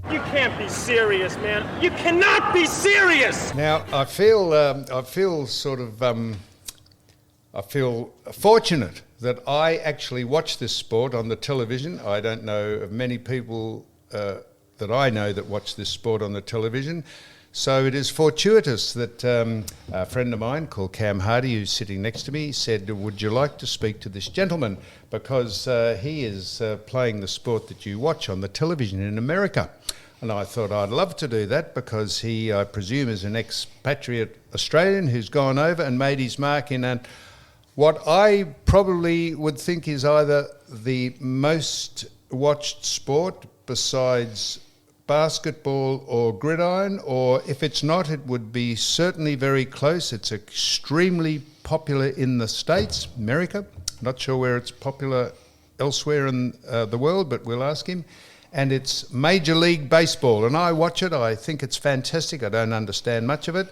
You can't be serious, man. You cannot be serious! Now, I feel fortunate that I actually watch this sport on the television. I don't know of many people that I know that watch this sport on the television. So it is fortuitous that a friend of mine called Cam Hardy, who's sitting next to me, said, would you like to speak to this gentleman? Because he is playing the sport that you watch on the television in America. And I thought I'd love to do that because he, I presume, is an expatriate Australian who's gone over and made his mark in what I probably would think is either the most watched sport besides basketball or gridiron, or if it's not, it would be certainly very close. It's extremely popular in the States, America. Not sure where it's popular elsewhere in the world, but we'll ask him. And it's Major League Baseball, and I watch it. I think it's fantastic. I don't understand much of it.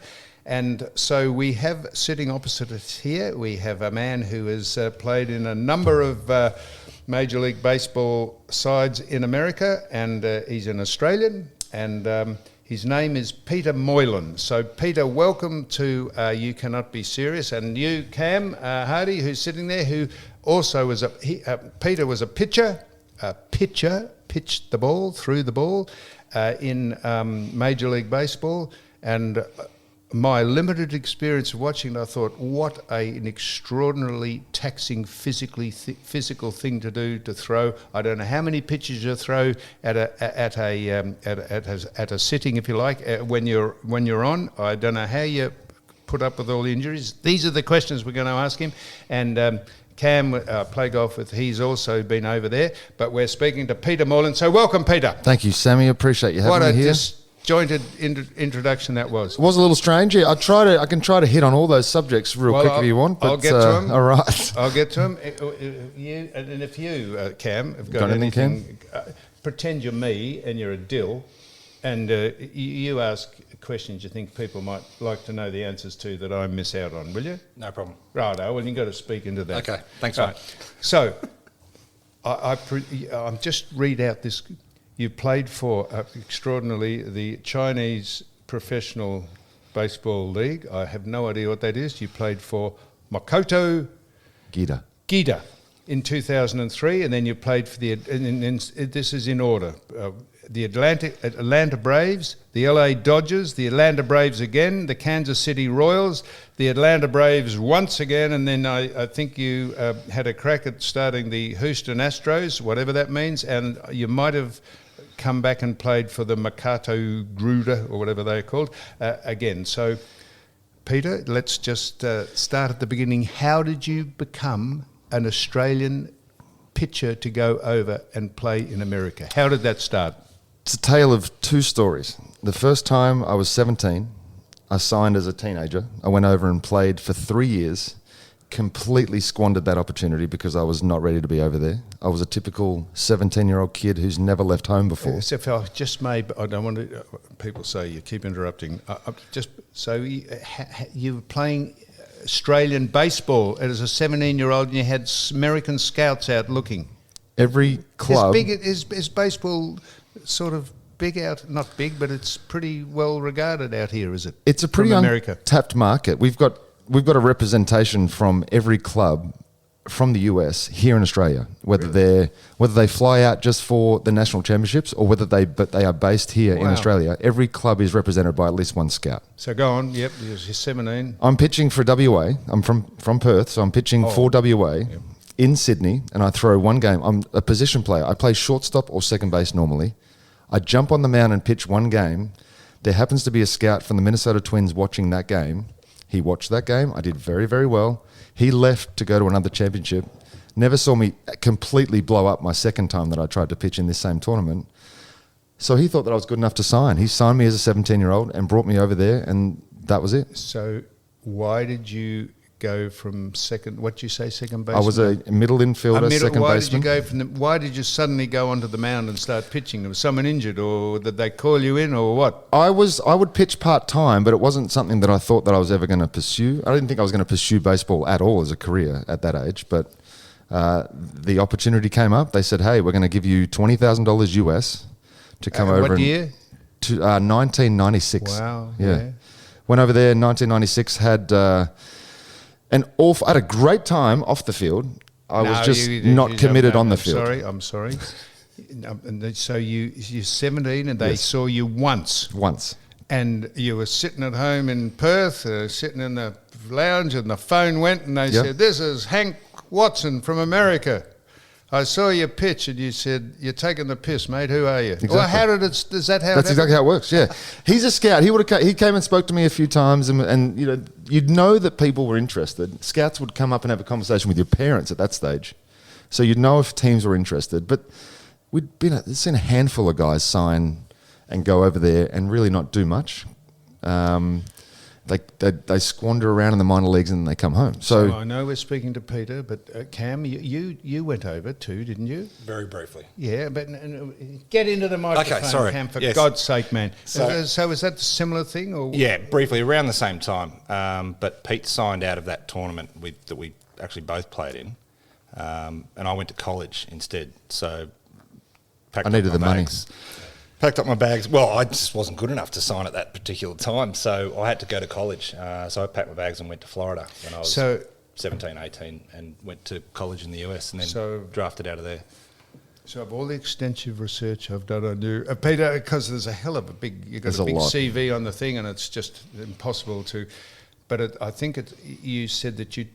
And so we have sitting opposite us here, we have a man who has played in a number of Major League Baseball sides in America, and he's an Australian, and his name is Peter Moylan. So Peter, welcome to You Cannot Be Serious, and you, Cam Hardy, who's sitting there, who also was Peter was a pitcher, pitched the ball, threw the ball in Major League Baseball, and my limited experience of watching it, I thought, what an extraordinarily taxing physical thing to do, to throw. I don't know how many pitches you throw at a sitting, if you like, when you're on. I don't know how you put up with all the injuries. These are the questions we're going to ask him. And Cam, play golf with, he's also been over there. But we're speaking to Peter Moylan. So welcome, Peter. Thank you, Sammy. Appreciate you having me here. Disjointed introduction that was. It was a little strange. Yeah, I can try to hit on all those subjects quick if you want. But, I'll get to them. All right. I'll get to them. And if you, Cam, have got anything, pretend you're me and you're a dill, and you ask questions you think people might like to know the answers to that I miss out on, will you? No problem. Righto, well, you've got to speak into that. Okay, thanks, right. So, I'm just read out this. You played for, extraordinarily, the Chinese Professional Baseball League. I have no idea what that is. You played for Makoto Gida in 2003, and then you played for this is in order, the Atlanta Braves, the LA Dodgers, the Atlanta Braves again, the Kansas City Royals, the Atlanta Braves once again, and then I think you had a crack at starting the Houston Astros, whatever that means, and you might have come back and played for the Makoto Gruda, or whatever they're called, again. So, Peter, let's just start at the beginning. How did you become an Australian pitcher to go over and play in America? How did that start? It's a tale of two stories. The first time I was 17, I signed as a teenager. I went over and played for 3 years, completely squandered that opportunity because I was not ready to be over there. I was a typical 17-year-old kid who's never left home before. So if I just may, I don't want to, people say you keep interrupting. So you were playing Australian baseball as a 17-year-old and you had American scouts out looking. Every club... Is baseball sort of big out, not big, but it's pretty well regarded out here, is it? It's a pretty untapped market. We've got a representation from every club from the US here in Australia, whether they fly out just for the national championships or whether they are based here in Australia. Every club is represented by at least one scout. So go on. Yep, you're 17. I'm pitching for WA. I'm from Perth, so I'm pitching for WA. Yep. In Sydney, and I throw one game. I'm a position player. I play shortstop or second base normally. I jump on the mound and pitch one game. There happens to be a scout from the Minnesota Twins watching that game. He watched that game. I did very, very well. He left to go to another championship. Never saw me completely blow up my second time that I tried to pitch in this same tournament. So he thought that I was good enough to sign. He signed me as a 17-year-old and brought me over there, and that was it. So why did you go from second, what did you say, second baseman? I was a middle infielder, second baseman. Why did you suddenly go onto the mound and start pitching? Was someone injured, or did they call you in, or what? I would pitch part-time, but it wasn't something that I thought that I was ever going to pursue. I didn't think I was going to pursue baseball at all as a career at that age, but the opportunity came up. They said, hey, we're going to give you $20,000 US to come over. What year? To 1996. Wow. Yeah. Went over there in 1996. Had I had a great time off the field. I was just not committed on the field. I'm sorry. And so you're 17 and they saw you once. Once. And you were sitting at home in Perth, sitting in the lounge, and the phone went and they said, "This is Hank Watson from America. I saw your pitch," and you said, "You're taking the piss, mate. Who are you?" Exactly. Well, how did it? Is that how? That's exactly how it works. Yeah, he's a scout. He came and spoke to me a few times, and you'd know that people were interested. Scouts would come up and have a conversation with your parents at that stage, so you'd know if teams were interested. But we'd seen a handful of guys sign and go over there and really not do much. They squander around in the minor leagues and then they come home. So I know we're speaking to Peter, but Cam, you went over too, didn't you? Very briefly. Yeah, but get into the microphone, Okay, sorry. Cam, for Yes. God's sake, man. So is that a similar thing? Or Yeah, briefly, around the same time. But Pete signed out of that tournament that we actually both played in, and I went to college instead. So I needed the money. Packed up my bags. Well, I just wasn't good enough to sign at that particular time, so I had to go to college. So I packed my bags and went to Florida when I was 17, 18, and went to college in the US and then drafted out of there. So of all the extensive research I've done on you, Peter, because there's a hell of a big, you've got a big CV on the thing and it's just impossible to, but I think you said that you're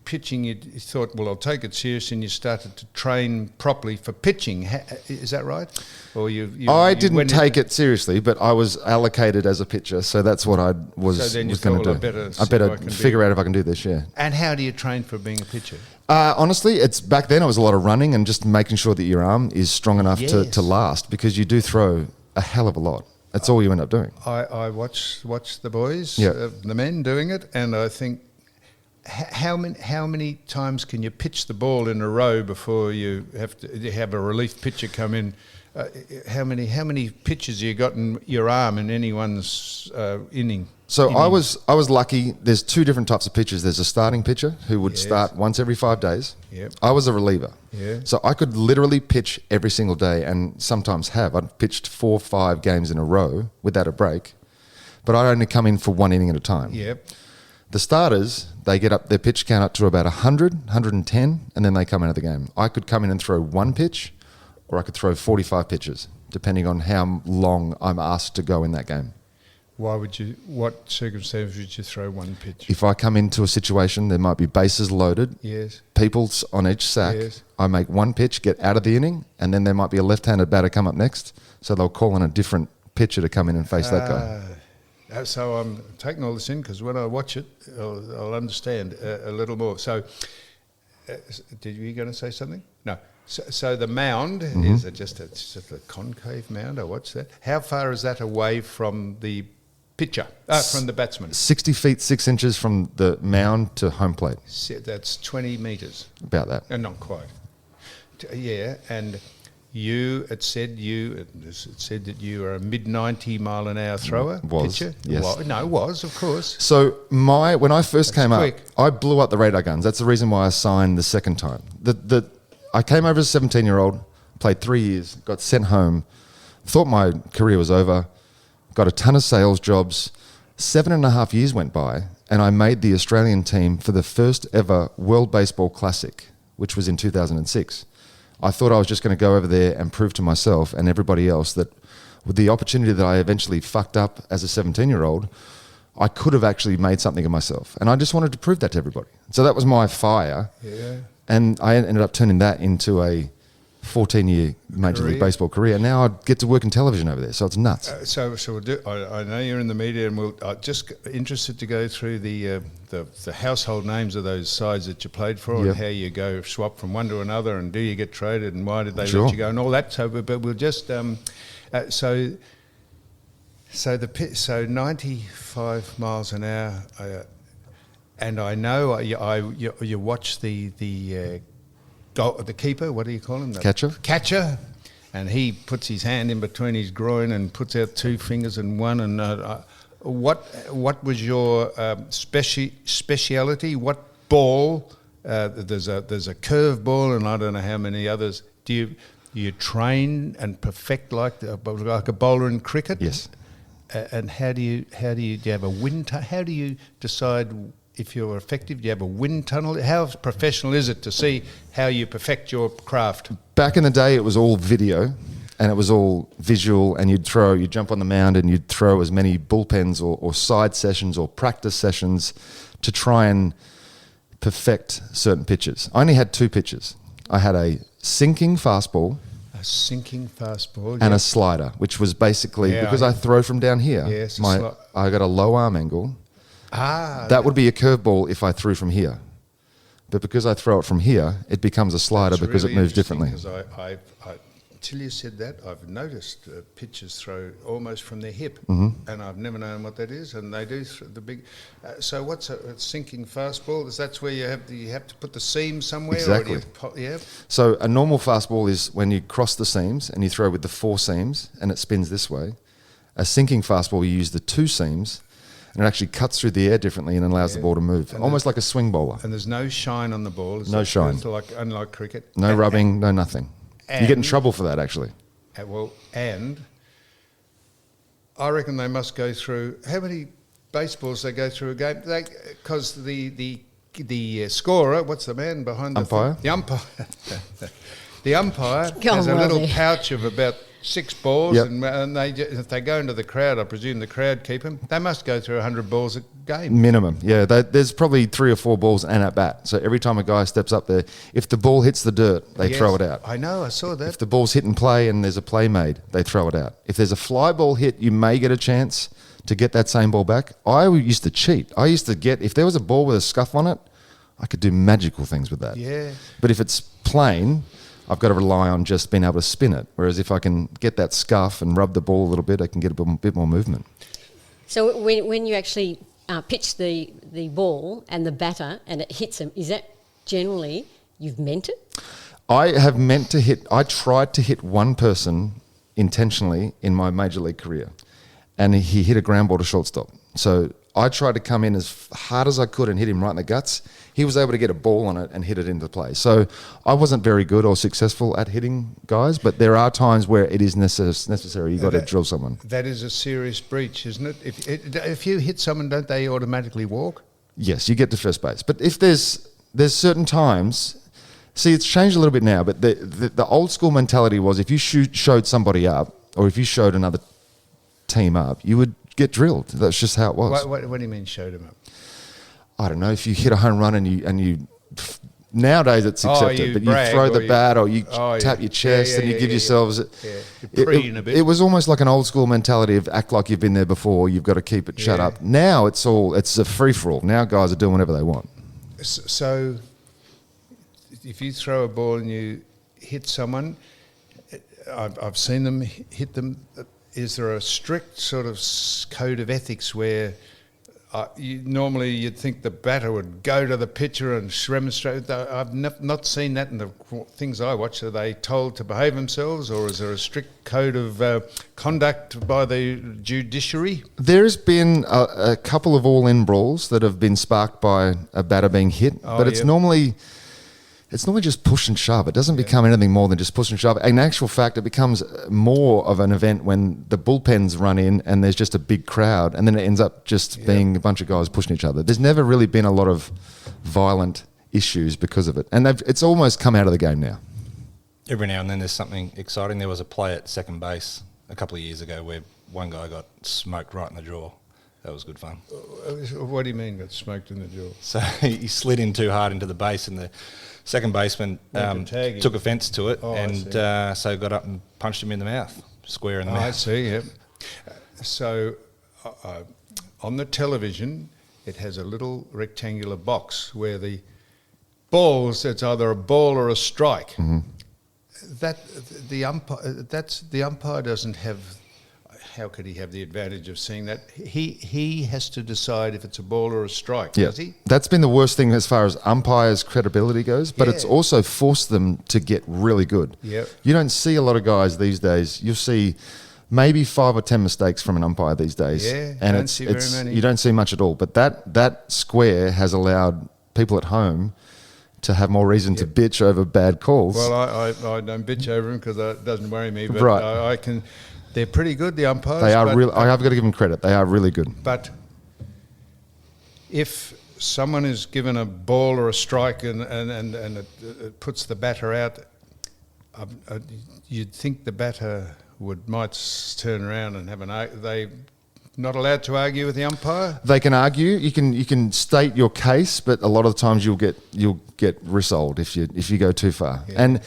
pitching, you thought, well, I'll take it serious, and you started to train properly for pitching. Is that right? Or I didn't take it seriously, but I was allocated as a pitcher, so that's what I was going to do. I better figure out if I can do this, yeah. And how do you train for being a pitcher? Honestly, it's back then it was a lot of running and just making sure that your arm is strong enough to last, because you do throw a hell of a lot. That's all you end up doing. I watch the boys, the men doing it, and I think, how many times can you pitch the ball in a row before you have a relief pitcher come in? How many pitches you got in your arm in anyone's inning? So I was lucky. There's two different types of pitchers. There's a starting pitcher who would start once every 5 days. Yep. I was a reliever. Yeah. So I could literally pitch every single day, and sometimes I've pitched 4 or 5 games in a row without a break, but I only come in for one inning at a time. Yep. The starters, they get up their pitch count up to about 100, 110, and then they come out of the game. I could come in and throw one pitch, or I could throw 45 pitches, depending on how long I'm asked to go in that game. What circumstance would you throw one pitch? If I come into a situation, there might be bases loaded, people's on each sack, I make one pitch, get out of the inning, and then there might be a left-handed batter come up next, so they'll call on a different pitcher to come in and face that guy. So I'm taking all this in, because when I watch it, I'll understand a little more. So, were you going to say something? No. So the mound, is it just a concave mound, or what's that? How far is that away from the pitcher, from the batsman? 60 feet 6 inches from the mound to home plate. That's 20 metres. About that. Not quite. Yeah, and it said that you are a mid-90 mile an hour thrower, pitcher? Yes. Was, of course. So when I first came up, I blew up the radar guns. That's the reason why I signed the second time. I came over as a 17-year-old, played 3 years, got sent home, thought my career was over, got a ton of sales jobs. 7.5 years went by, and I made the Australian team for the first ever World Baseball Classic, which was in 2006. I thought I was just going to go over there and prove to myself and everybody else that with the opportunity that I eventually fucked up as a 17-year-old, I could have actually made something of myself. And I just wanted to prove that to everybody. So that was my fire. Yeah. And I ended up turning that into a 14-year Major League Baseball career. Now I get to work in television over there, so it's nuts. So we'll do. I know you're in the media, and I'm just interested to go through the household names of those sides that you played for, and how you go swap from one to another, and do you get traded, and why did they let you go, and all that. So, but we'll just so 95 miles an hour, and I know you watch the keeper, what do you call him? Catcher. And he puts his hand in between his groin and puts out 2 fingers and one. And what was your speciality? What ball? There's a curve ball, and I don't know how many others. Do You train and perfect like a bowler in cricket. Yes. And do you have a wind? How do you decide if you're effective? Do you have a wind tunnel? How professional is it to see how you perfect your craft? Back in the day, it was all video, and it was all visual. And you'd jump on the mound, and you'd throw as many bullpens or side sessions or practice sessions to try and perfect certain pitches. I only had 2 pitches. I had a sinking fastball. A sinking fastball. And a slider, which was basically, because I throw from down here, yes, I got a low arm angle. That would be a curveball if I threw from here. But because I throw it from here, it becomes a slider because really it moves differently. Because until you said that, I've noticed pitchers throw almost from their hip, and I've never known what that is. And they do the big. So what's a sinking fastball? That's where you have to put the seam somewhere. Exactly. So a normal fastball is when you cross the seams and you throw with the 4 seams, and it spins this way. A sinking fastball, you use the 2 seams, and it actually cuts through the air differently and allows the ball to move, almost like a swing bowler. And there's no shine on the ball. No shine. Unlike cricket. No rubbing, no nothing. You get in trouble for that, actually. And I reckon they must go through how many baseballs they go through a game? Because the scorer, what's the man behind the umpire? The umpire. The umpire has a little pouch of about 6 balls, and if they go into the crowd, I presume the crowd keep them. They must go through 100 balls a game. Minimum, yeah. There's probably 3 or 4 balls and at bat. So every time a guy steps up there, if the ball hits the dirt, they throw it out. I know, I saw that. If the ball's hit and play and there's a play made, they throw it out. If there's a fly ball hit, you may get a chance to get that same ball back. I used to cheat. I used to get, if there was a ball with a scuff on it, I could do magical things with that. Yeah. But if it's plain, I've got to rely on just being able to spin it. Whereas if I can get that scuff and rub the ball a little bit, I can get a bit more movement. So when you actually pitch the ball and the batter and it hits him, is that generally you've meant it? I tried to hit one person intentionally in my major league career, and he hit a ground ball to shortstop. So I tried to come in as hard as I could and hit him right in the guts. He was able to get a ball on it and hit it into play. So I wasn't very good or successful at hitting guys, but there are times where it is necessary. You've got to drill someone. That is a serious breach, isn't it? If you hit someone, don't they automatically walk? Yes, you get to first base. But if there's certain times, see, it's changed a little bit now, but the old school mentality was if you showed somebody up or if you showed another team up, you would get drilled. That's just how it was. What do you mean showed him up? I don't know, if you hit a home run and you nowadays it's accepted, but you throw the bat or you tap your chest and you give yourselves it was almost like an old school mentality of act like you've been there before, you've got to keep it shut up. Now it's a free-for-all. Now guys are doing whatever they want. So if you throw a ball and you hit someone, I've seen them hit them, is there a strict sort of code of ethics where normally you'd think the batter would go to the pitcher and remonstrate? I've not seen that in the things I watch. Are they told to behave themselves, or is there a strict code of conduct by the judiciary? There's been a couple of all-in brawls that have been sparked by a batter being hit, but it's normally just push and shove. It doesn't become anything more than just push and shove. In actual fact, it becomes more of an event when the bullpens run in and there's just a big crowd, and then it ends up just being a bunch of guys pushing each other. There's never really been a lot of violent issues because of it. And it's almost come out of the game now. Every now and then there's something exciting. There was a play at second base a couple of years ago where one guy got smoked right in the jaw. That was good fun. What do you mean got smoked in the jaw? So he slid in too hard into the base, and the second baseman took offence to it, so got up and punched him in the mouth, square in the mouth. I see, So on the television, it has a little rectangular box where the balls, it's either a ball or a strike. Mm-hmm. The umpire doesn't have. How could he have the advantage of seeing that? He has to decide if it's a ball or a strike, does he? That's been the worst thing as far as umpires' credibility goes, but it's also forced them to get really good. Yep. You don't see a lot of guys these days. You'll see maybe 5 or 10 mistakes from an umpire these days. Yeah, and don't see very many. You don't see much at all. But that square has allowed people at home to have more reason to bitch over bad calls. Well, I don't bitch over them because it doesn't worry me. But Right. I can. They're pretty good, the umpires. They are real. I have got to give them credit. They are really good. But if someone is given a ball or a strike and it puts the batter out, you'd think the batter might turn around and have they not allowed to argue with the umpire? They can argue. You can state your case, but a lot of the times you'll get resold if you go too far. Yeah. And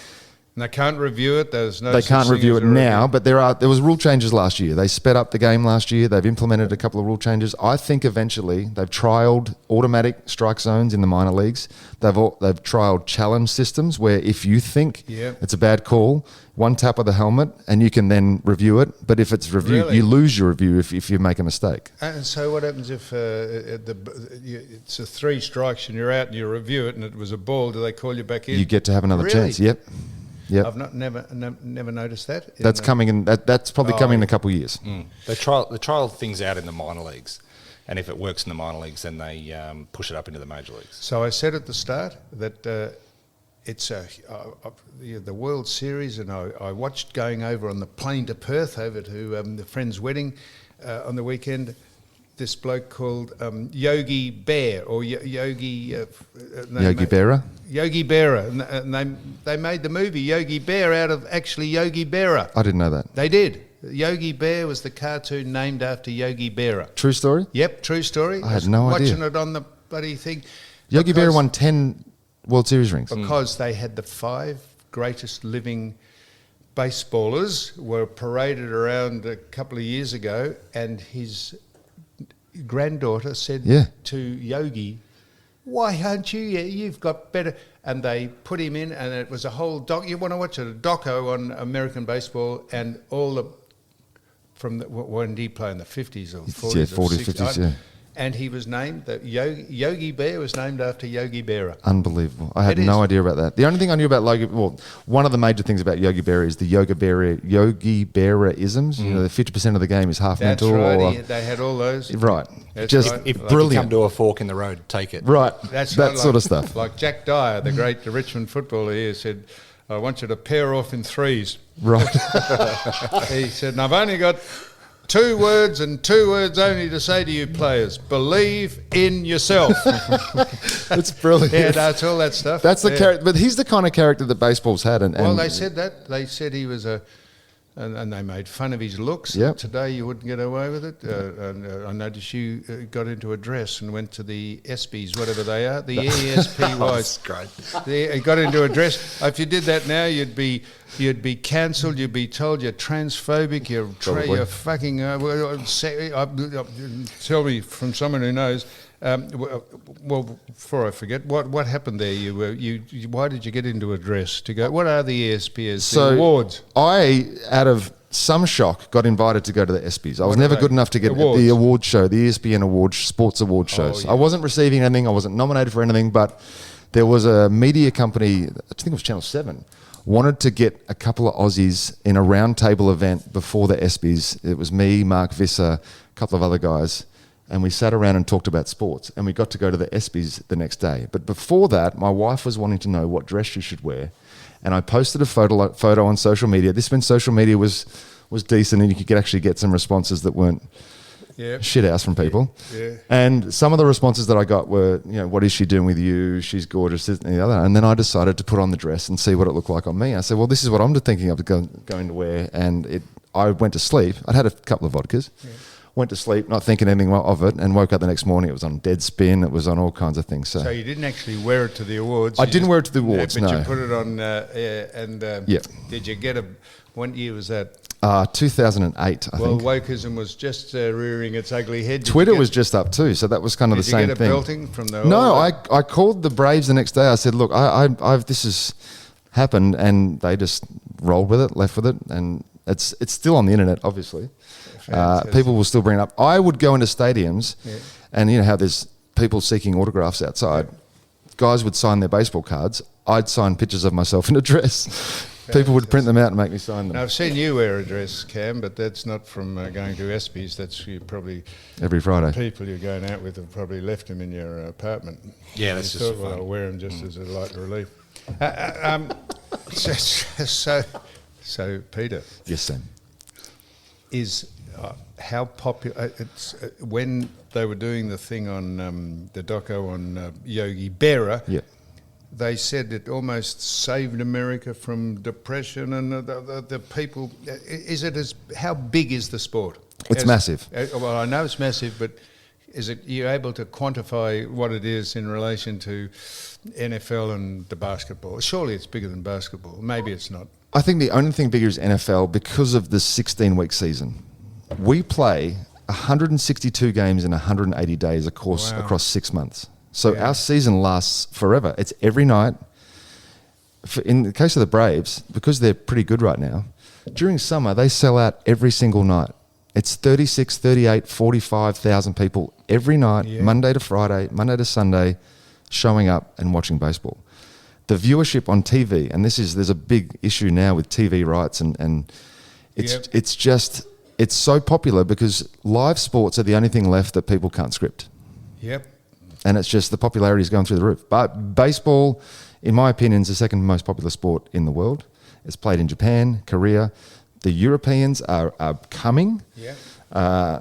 they can't review it. They can't review it now, but there was rule changes last year. They sped up the game last year. They've implemented a couple of rule changes. I think eventually they've trialled automatic strike zones in the minor leagues. They've trialled challenge systems where if you think it's a bad call, one tap of the helmet and you can then review it. But if it's reviewed, you lose your review if you make a mistake. And so what happens if it's a 3 strikes and you're out and you review it and it was a ball? Do they call you back in? You get to have another chance. Yep. Yep. I've never noticed that. That's coming in. That's probably coming in a couple of years. They trial things out in the minor leagues, and if it works in the minor leagues, then they push it up into the major leagues. So I said at the start that it's the World Series, and I watched going over on the plane to Perth over to the friend's wedding on the weekend. This bloke called Yogi Bear or Yogi Berra. Yogi Berra, and they made the movie Yogi Bear out of actually Yogi Berra. I didn't know that. They did. Yogi Bear was the cartoon named after Yogi Berra. True story? Yep, true story. I had no idea. Watching it on the bloody thing. Yogi Berra won 10 World Series rings. Because they had the 5 greatest living baseballers were paraded around a couple of years ago, and his granddaughter said to Yogi, "Why aren't you? You've got better." And they put him in, and it was a whole doc. You want to watch it, a doco on American baseball and all the when did he play in the 50s or 40s? Yeah, 40s, 50s, yeah. And he was named, Yogi Bear was named after Yogi Berra. Unbelievable. I had no idea about that. The only thing I knew about one of the major things about Yogi Berra is the Yogi Berra-isms. You know, the 50% of the game is half That's mental. right. They had all those. Right. Just if brilliant. you come to a fork in the road, take it. Right. That's that right, sort of stuff. Like Jack Dyer, the great Richmond footballer here, said, "I want you to pair off in 3s." Right. He said, "And I've only got 2 words and 2 words only to say to you players: believe in yourself." It's brilliant. Yeah, that's all that stuff. That's the character, but he's the kind of character that baseball's had. And well, they said that. They said he was and they made fun of his looks. Yep. Today you wouldn't get away with it. I noticed you got into a dress and went to the ESPYs, whatever they are, the ESPYs. That's great. You got into a dress. If you did that now, you'd be cancelled. You'd be told you're transphobic. You're fucking. Tell me from someone who knows. Well, before I forget, what happened there? Why did you get into a dress to go? What are the ESPYs? The awards. I, out of some shock, got invited to go to the ESPYs. I was never good enough to get awards? The award show, the ESPN awards, sports award shows. I wasn't receiving anything. I wasn't nominated for anything, but there was a media company, I think it was Channel 7, wanted to get a couple of Aussies in a roundtable event before the ESPYs. It was me, Mark Visser, a couple of other guys. And we sat around and talked about sports, and we got to go to the ESPYs the next day. But before that, my wife was wanting to know what dress she should wear, and I posted a photo on social media. This when social media was decent, and you could actually get some responses that weren't shit house from people. Yeah. And some of the responses that I got were, what is she doing with you? She's gorgeous, this and the other. And then I decided to put on the dress and see what it looked like on me. I said, well, this is what I'm thinking of going to wear. And I went to sleep. I'd had a couple of vodkas. Yeah. Went to sleep, not thinking anything of it, and woke up the next morning. It was on Deadspin. It was on all kinds of things. So you didn't actually wear it to the awards? I didn't wear it to the awards, but no. you put it on, did you get what year was that? 2008, I think. Well, wokeism was just rearing its ugly head. Twitter was just up too, so that was kind of the same thing. Did you get a belting from the... No, I called the Braves the next day. I said, look, I've this has happened, and they just rolled with it, left with it, and it's still on the internet, obviously. People will still bring it up. I would go into stadiums, and you know how there's people seeking autographs outside. Guys would sign their baseball cards. I'd sign pictures of myself in a dress. People would print them out and make me sign them. Now, I've seen you wear a dress, Cam, but that's not from going to Espy's. That's you probably... Every Friday. People you're going out with have probably left them in your apartment. Yeah, that's just fun. Well, I'll wear them just as a light relief. So, Peter. Yes, Sam. Is how popular... it's when they were doing the thing on the doco on Yogi Berra... Yeah. They said it almost saved America from depression, and the people. Is it as how big is the sport? It's massive. Well, I know it's massive, but is it you able to quantify what it is in relation to NFL and the basketball? Surely it's bigger than basketball. Maybe it's not. I think the only thing bigger is NFL because of the 16-week season. We play 162 games in 180 days, across 6 months. So our season lasts forever. It's every night. In the case of the Braves, because they're pretty good right now, during summer they sell out every single night. It's 36, 38, 45,000 people every night, Monday to Friday, Monday to Sunday, showing up and watching baseball. The viewership on TV, and there's a big issue now with TV rights, and it's so popular because live sports are the only thing left that people can't script. Yep. And it's just the popularity is going through the roof. But baseball, in my opinion, is the second most popular sport in the world. It's played in Japan, Korea. The Europeans are coming. Yeah.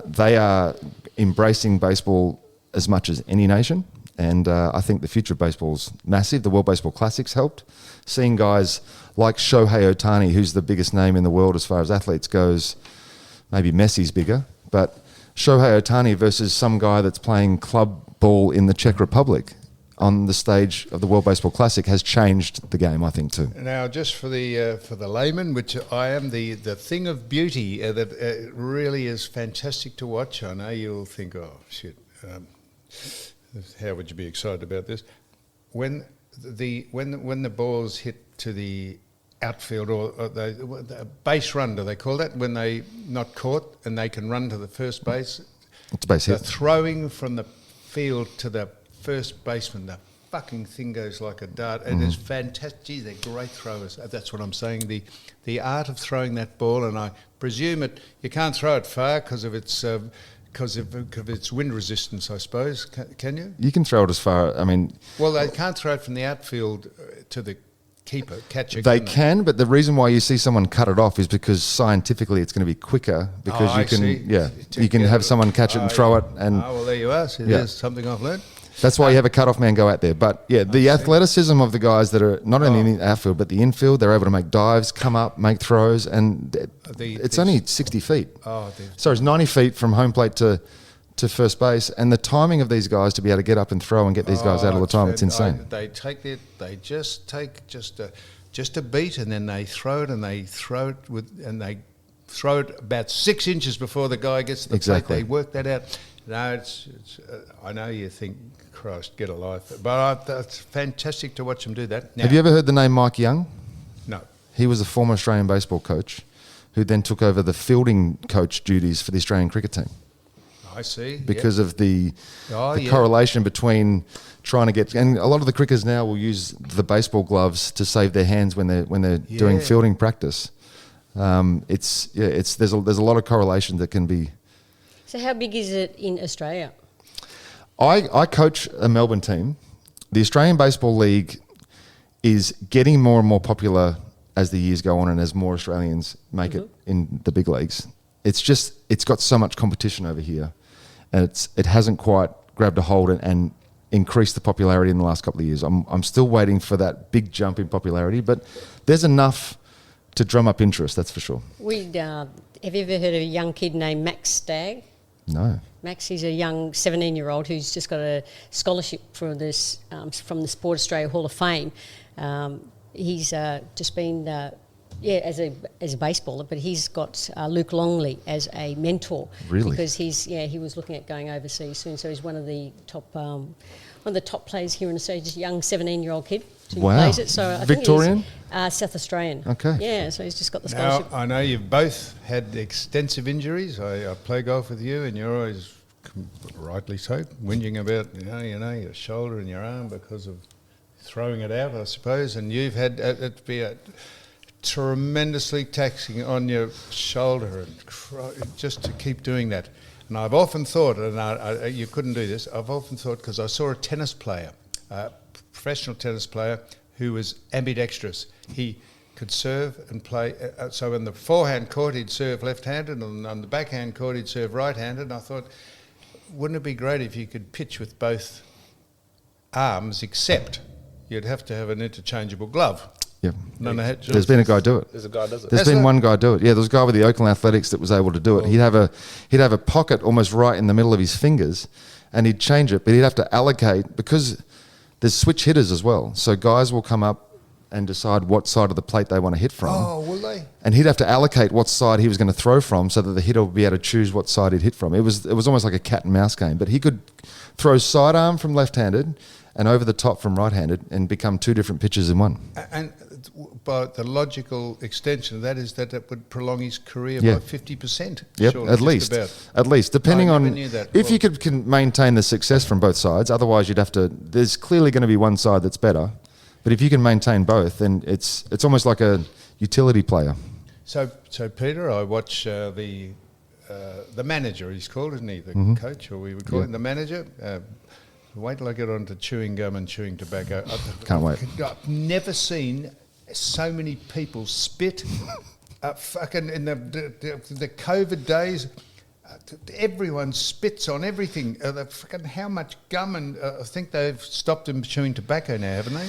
They are embracing baseball as much as any nation. And I think the future of baseball is massive. The World Baseball Classics helped. Seeing guys like Shohei Ohtani, who's the biggest name in the world as far as athletes goes, maybe Messi's bigger, but Shohei Ohtani versus some guy that's playing club ball in the Czech Republic on the stage of the World Baseball Classic has changed the game, I think, too. Now, just for the layman, which I am, the thing of beauty that really is fantastic to watch. I know you'll think, oh shit, how would you be excited about this? When the balls hit to the outfield or the base run, do they call that? When they not caught and they can run to the first base. It's base hit. The throwing from the field to the first baseman, the fucking thing goes like a dart. It is fantastic. Gee, they're great throwers. That's what I'm saying. The art of throwing that ball, and I presume you can't throw it far because of its wind resistance, I suppose. Can you? You can throw it as far. I mean, well, they can't throw it from the outfield to the catcher. They can, but the reason why you see someone cut it off is because scientifically it's going to be quicker because you can have someone catch it and throw it. And well, there you are. So there's something I've learned. That's why you have a cut-off man go out there. But the athleticism of the guys that are not only in the outfield but the infield, they're able to make dives, come up, make throws, and it's only 60 feet. So it's 90 feet from home plate to first base, and the timing of these guys to be able to get up and throw and get these guys out all the time, it's insane. They just take a beat, and then they throw it, and they throw it about 6 inches before the guy gets to the plate. They work that out. No, it's I know you think, Christ, get a life, but it's fantastic to watch them do that. Now, have you ever heard the name Mike Young? No. He was a former Australian baseball coach who then took over the fielding coach duties for the Australian cricket team. I see. Because of the correlation between trying to get, and a lot of the cricketers now will use the baseball gloves to save their hands when they're doing fielding practice. There's a lot of correlation that can be. So how big is it in Australia? I coach a Melbourne team. The Australian Baseball League is getting more and more popular as the years go on and as more Australians make it in the big leagues. It's got so much competition over here, and it hasn't quite grabbed a hold and increased the popularity in the last couple of years. I'm still waiting for that big jump in popularity, but there's enough to drum up interest, that's for sure. Have you ever heard of a young kid named Max Stagg? No. Max, he's a young 17-year-old who's just got a scholarship for this from the Sport Australia Hall of Fame. He's just been, as a baseballer, but he's got Luke Longley as a mentor. Really? Because he was looking at going overseas soon, so he's one of the top players here in Australia. Just a young 17-year-old kid. Who plays it. So I Victorian? think he's South Australian. Okay. Yeah, so he's just got the scholarship. Now, I know you've both had extensive injuries. I play golf with you, and you're always, rightly so, whinging about your shoulder and your arm because of throwing it out, I suppose. And you've had tremendously taxing on your shoulder and just to keep doing that. And I've often thought, and you couldn't do this, I've often thought, because I saw a tennis player, a professional tennis player, who was ambidextrous. He could serve and play. So in the forehand court, he'd serve left-handed, and on the backhand court, he'd serve right-handed. And I thought, wouldn't it be great if you could pitch with both arms, except you'd have to have an interchangeable glove. Yeah. There's been a guy do it. There's a guy does it. There's been one guy do it. Yeah, there was a guy with the Oakland Athletics that was able to do it. He'd have a pocket almost right in the middle of his fingers, and he'd change it, but he'd have to allocate, because there's switch hitters as well. So guys will come up and decide what side of the plate they want to hit from. Oh, will they? And he'd have to allocate what side he was going to throw from, so that the hitter would be able to choose what side he'd hit from. It was almost like a cat and mouse game, but he could throw sidearm from left-handed and over the top from right-handed and become two different pitches in one. And but the logical extension of that is that it would prolong his career by 50%. Yep, surely, at least, depending on if you can maintain the success from both sides. Otherwise, you'd have to. There's clearly going to be one side that's better, but if you can maintain both, then it's almost like a utility player. So Peter, I watch the manager. He's called, isn't he? The coach, or we would call him the manager. Wait till I get on to chewing gum and chewing tobacco. Can't wait. I've never seen so many people spit. Fucking in the COVID days, everyone spits on everything. Fucking how much gum, and I think they've stopped them chewing tobacco now, haven't they?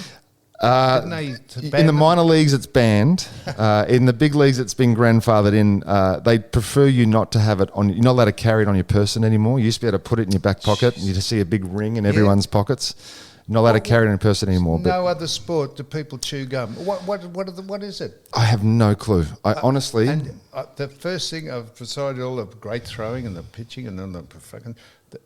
In the minor leagues, it's banned. In the big leagues, it's been grandfathered in. They prefer you not to have it on. You're not allowed to carry it on your person anymore. You used to be able to put it in your back pocket, and you just see a big ring in everyone's pockets. You're not allowed to carry it in person anymore. No other sport do people chew gum. What is it? I have no clue. I honestly. And the first thing I've decided, all the great throwing and the pitching and then the fucking.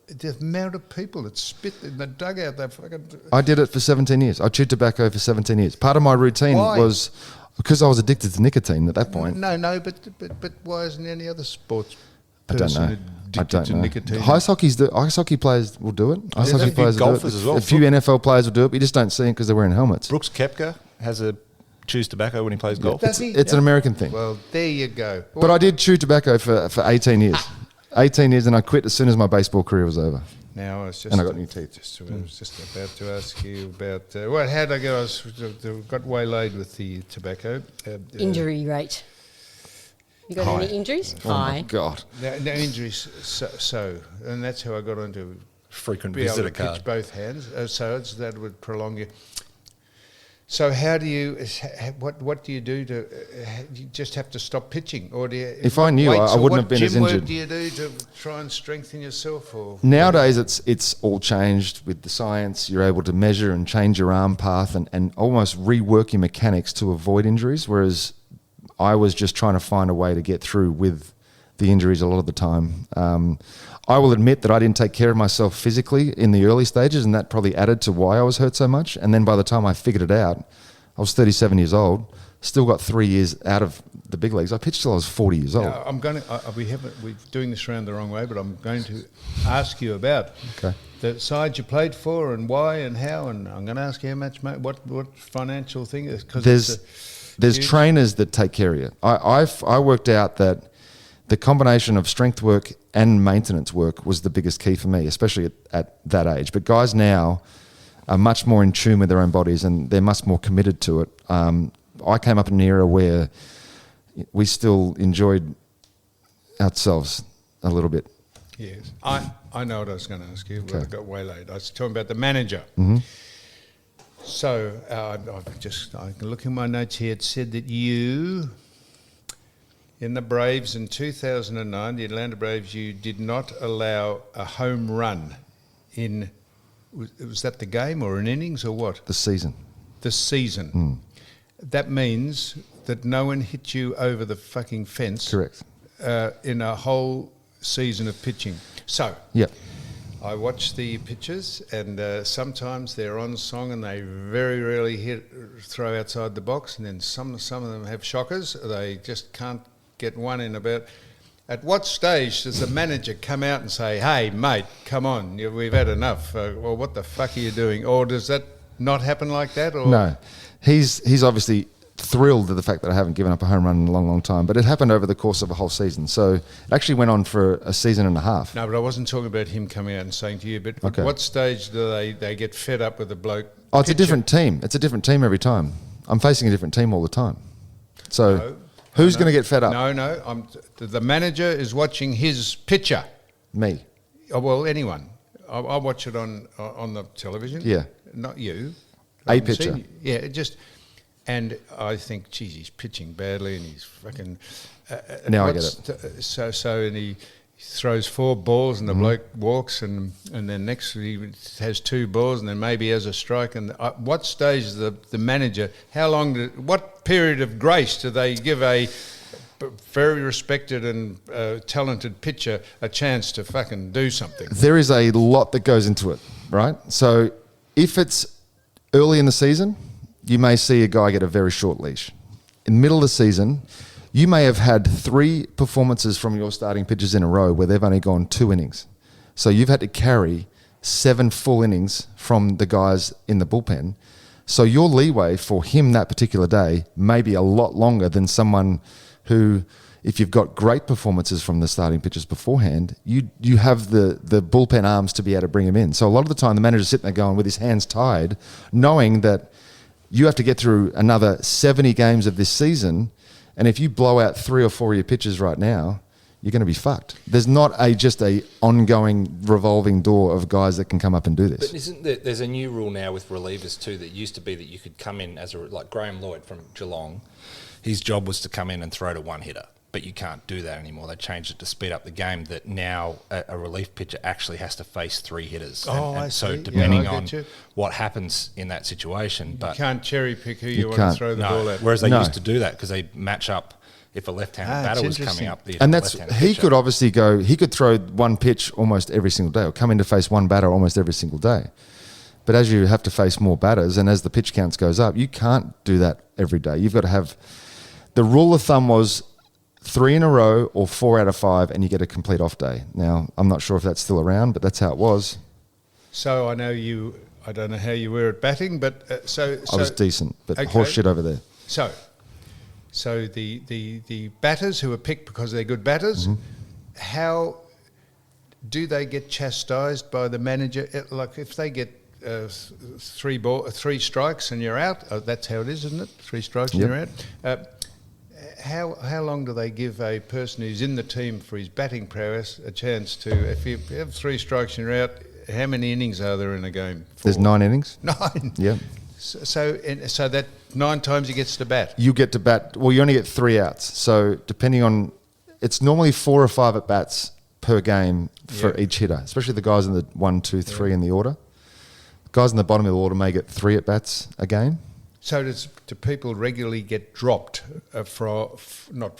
The amount of people that spit in the dugout, they fucking... I did it for 17 years. I chewed tobacco for 17 years. Part of my routine was because I was addicted to nicotine at that point. No, but why isn't any other sports person addicted to nicotine? Ice hockey players will do it. Ice hockey players will do it. As well. A few NFL players will do it, but you just don't see it because they're wearing helmets. Brooks Koepka chews tobacco when he plays golf. It's an American thing. Well, there you go. But I did chew tobacco for 18 years. 18 years, and I quit as soon as my baseball career was over. Now I and I got new teeth. I was just about to ask you about how did I go? I got waylaid with the tobacco. Injury rate. You got High. any injuries? Oh High. my God. No injuries. So, and that's how I got onto Frequent be able visitor to pitch card. both hands. That would prolong you. So how do you? What do you do to? You just have to stop pitching, or do you? If I knew, I wouldn't have been as What injured. gym work do you do to try and strengthen yourself? Or Nowadays, it's all changed with the science. You're able to measure and change your arm path and almost rework your mechanics to avoid injuries. Whereas I was just trying to find a way to get through with the injuries a lot of the time. I will admit that I didn't take care of myself physically in the early stages, and that probably added to why I was hurt so much. And then by the time I figured it out, I was 37 years old, still got 3 years out of the big leagues. I pitched till I was 40 years old. Now, I'm going to. We're doing this around the wrong way, but I'm going to ask you about the side you played for and why and how, and I'm going to ask you how much, what financial thing is. Because there's trainers that take care of you. I worked out that the combination of strength work and maintenance work was the biggest key for me, especially at that age. But guys now are much more in tune with their own bodies, and they're much more committed to it. I came up in an era where we still enjoyed ourselves a little bit. Yes, I know what I was going to ask you, but I got waylaid. I was talking about the manager. Mm-hmm. So I can look in my notes here. It said that you, in the Braves in 2009, the Atlanta Braves, you did not allow a home run in. Was that the game or an innings or what? The season. The season. That means that no one hit you over the fucking fence. Correct. In a whole season of pitching. So. Yep. I watch the pitches, and sometimes they're on song and they very rarely throw outside the box, and then some of them have shockers. They just can't get one in about. At what stage does the manager come out and say, "Hey, mate, come on, we've had enough"? Well, what the fuck are you doing? Or does that not happen like that? Or No, he's obviously thrilled at the fact that I haven't given up a home run in a long, long time. But it happened over the course of a whole season. So it actually went on for a season and a half. No, but I wasn't talking about him coming out and saying to you, but Okay. at what stage do they get fed up with the bloke? Oh, it's a pitcher? different team. It's a different team every time. I'm facing a different team all the time. So No, who's no. going to get fed up? No. The manager is watching his pitcher. Me. Oh, well, anyone. I watch it on the television. Yeah. Not you. A I haven't pitcher. seen you. Yeah, it just... And I think, geez, he's pitching badly and he's fucking... Now I get it. And he throws 4 balls and the bloke walks and then next he has 2 balls and then maybe has a strike. And what stage is the manager... What period of grace do they give a very respected and talented pitcher a chance to fucking do something? There is a lot that goes into it, right? So if it's early in the season, you may see a guy get a very short leash. In the middle of the season, you may have had 3 performances from your starting pitchers in a row where they've only gone 2 innings. So you've had to carry 7 full innings from the guys in the bullpen. So your leeway for him that particular day may be a lot longer than someone who, if you've got great performances from the starting pitchers beforehand, you have the bullpen arms to be able to bring him in. So a lot of the time the manager's sitting there going with his hands tied, knowing that you have to get through another 70 games of this season, and if you blow out 3 or 4 of your pitches right now, you're going to be fucked. There's not just a ongoing revolving door of guys that can come up and do this. But isn't there's a new rule now with relievers too that used to be that you could come in as like Graham Lloyd from Geelong, his job was to come in and throw to one hitter. But you can't do that anymore. They changed it to speed up the game that now a relief pitcher actually has to face 3 hitters. I so see. depending Yeah, I on get you. what happens in that situation. You but can't cherry pick who You you want to can't. throw the ball at. Whereas they No. used to do that because they match up if a left-handed batter was coming interesting. up. And that's he could obviously go. He could throw one pitch almost every single day, or come in to face one batter almost every single day. But as you have to face more batters, and as the pitch counts goes up, you can't do that every day. You've got to have. The rule of thumb was 3 in a row or 4 out of 5, and you get a complete off day. Now I'm not sure if that's still around, but that's how it was. So I know you. I don't know how you were at batting, but I was decent, but okay. horse shit over there. So the batters who are picked because they're good batters, how do they get chastised by the manager? Like if they get 3 strikes and you're out, that's how it is, isn't it? 3 strikes and you're out. How long do they give a person who's in the team for his batting prowess a chance to? If you have 3 strikes and you're out, how many innings are there in a game? 4? There's 9 innings. 9. Yeah. So that 9 times he gets to bat. You get to bat. Well, you only get 3 outs. So depending on, it's normally 4 or 5 at bats per game for each hitter, especially the guys in the 1, 2, 3 in the order. Guys in the bottom of the order may get 3 at bats a game. So do people regularly get dropped not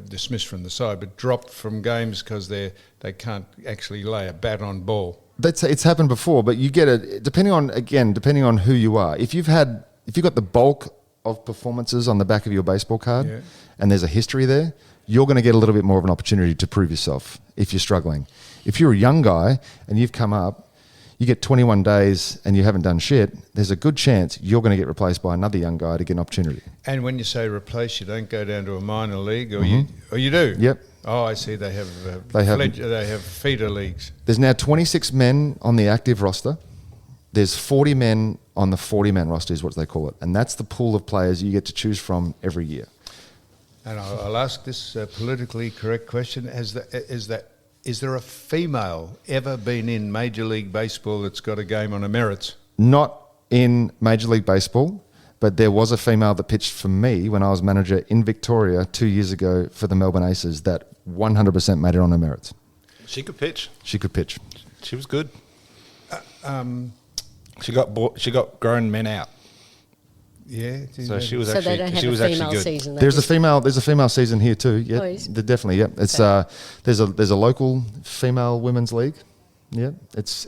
dismissed from the side, but dropped from games because they can't actually lay a bat on ball? It's happened before, but you get it depending on who you are. If you've got the bulk of performances on the back of your baseball card, and there's a history there, you're going to get a little bit more of an opportunity to prove yourself if you're struggling. If you're a young guy and you've come up, you get 21 days and you haven't done shit, there's a good chance you're going to get replaced by another young guy to get an opportunity. And when you say replace, you don't go down to a minor league, or you do? Yep. Oh, I see. They have feeder leagues. There's now 26 men on the active roster. There's 40 men on the 40-man roster is what they call it. And that's the pool of players you get to choose from every year. And I'll ask this politically correct question. Is there a female ever been in Major League Baseball that's got a game on her merits? Not in Major League Baseball, but there was a female that pitched for me when I was manager in Victoria 2 years ago for the Melbourne Aces that 100% made it on her merits. She could pitch. She could pitch. She was good. She got grown men out. Yeah. So she was So they don't actually have she a was actually female good. season. There's a female season here too. Yeah, Oh, is? definitely. Yeah, it's there's a local female women's league. Yeah, it's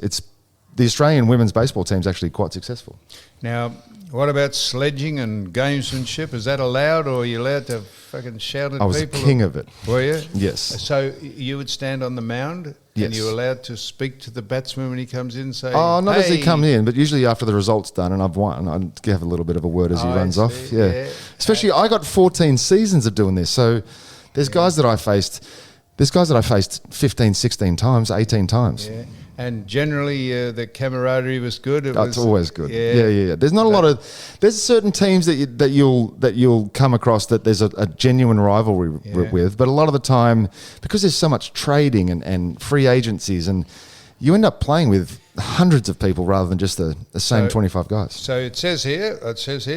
the Australian women's baseball team's actually quite successful. Now, What about sledging and gamesmanship? Is that allowed, or are you allowed to fucking shout at people? I was the king of it. Were you? Yes. So you would stand on the mound, yes, and you're allowed to speak to the batsman when he comes in and say, "Oh, not as he hey." comes in, but usually after the result's done and I've won, I'd give a little bit of a word as he runs off. Yeah. Especially, I got 14 seasons of doing this, so there's guys that I faced. There's guys that I faced 15, 16 times, 18 times. Yeah. And generally, the camaraderie was good. It's always good. Yeah. There's not a lot of. There's certain teams that you'll come across that there's a genuine rivalry with, but a lot of the time, because there's so much trading and free agencies, and you end up playing with hundreds of people rather than just the same 25 guys. So it says here,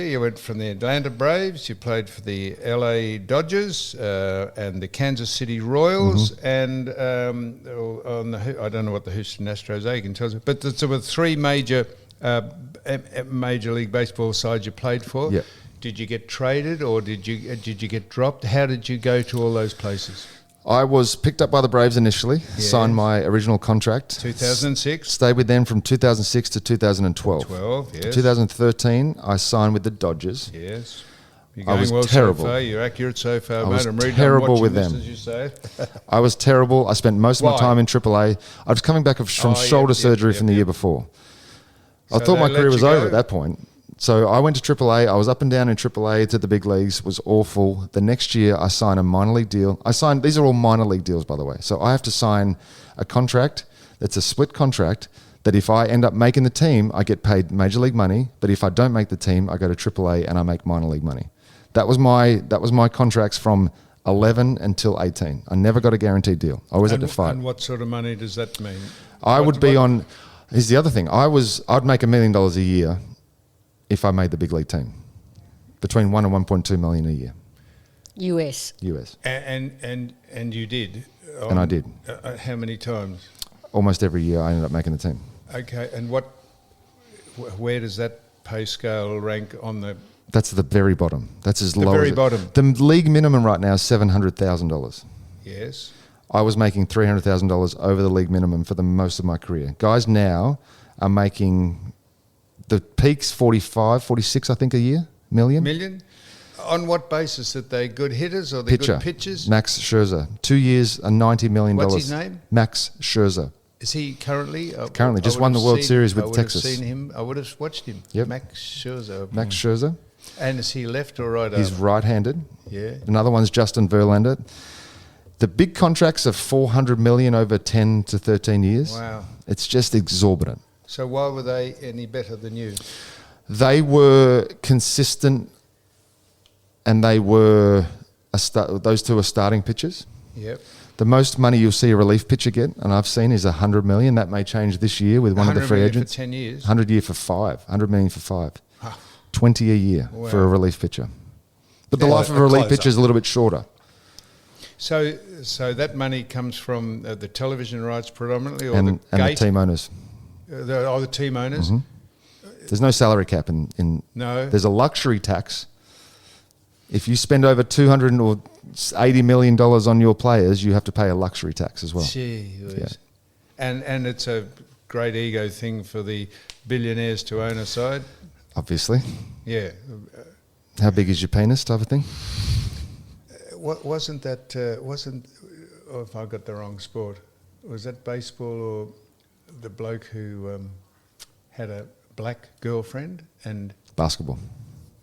you went from the Atlanta Braves, you played for the LA Dodgers and the Kansas City Royals, and on the, I don't know what the Houston Astros are, you can tell us, but there were three major Major League Baseball sides you played for. Yep. Did you get traded, or did you get dropped? How did you go to all those places? I was picked up by the Braves initially, signed my original contract. 2006? Stayed with them from 2006 to 2012. 12, yes. 2013, I signed with the Dodgers. Yes. You're I going was well terrible. so far. You're accurate so far, I mate. was I'm reading, terrible I'm with this, them. as you say. I was terrible. I spent most of my Why? time in AAA. I was coming back from shoulder surgery from the year before. I So thought they my let career you was go? over at that point. So I went to AAA. I was up and down in AAA to the big leagues. Was awful. The next year, I signed a minor league deal. These are all minor league deals, by the way. So I have to sign a contract that's a split contract that if I end up making the team, I get paid major league money. But if I don't make the team, I go to AAA and I make minor league money. That was my contracts from 11 until 18. I never got a guaranteed deal. I always had to fight. And what sort of money does that mean? Here's the other thing. I'd make $1 million a year if I made the big league team, between $1 and $1.2 million a year. US. And you did. And I did. How many times? Almost every year I ended up making the team. Okay, and where does that pay scale rank on the? That's the very bottom. That's as low as very bottom. The league minimum right now is $700,000. Yes. I was making $300,000 over the league minimum for the most of my career. Guys now are making the peaks 45, 46, I think, a year, million. Million? On what basis? That they're good hitters or they're good pitchers? Max Scherzer. 2 years, $90 million. What's his name? Max Scherzer. Is he currently? Currently, just won the World Series with Texas. I would have seen him. I would have watched him. Yep. Max Scherzer. Max Scherzer. And is he left or right? He's right-handed. Yeah. Another one's Justin Verlander. The big contracts are $400 million over 10 to 13 years. Wow. It's just exorbitant. So why were they any better than you? They were consistent, and they were those two are starting pitchers. Yep. The most money you'll see a relief pitcher get, and I've seen, is $100 million. That may change this year with one of the free agents. For 10 years. 100 year for 5. $100 million for 5. 20 a year for a relief pitcher. But the life of a relief pitcher is a little bit shorter. So that money comes from the television rights predominantly, or and the team owners. The team owners. Mm-hmm. There's no salary cap in. No. There's a luxury tax. If you spend over $200 or $80 million on your players, you have to pay a luxury tax as well. Gee whiz. Yeah. And it's a great ego thing for the billionaires to own a side. Obviously. Yeah. How big is your penis type of thing? Wasn't or if I got the wrong sport, was that baseball or the bloke who had a black girlfriend and... Basketball.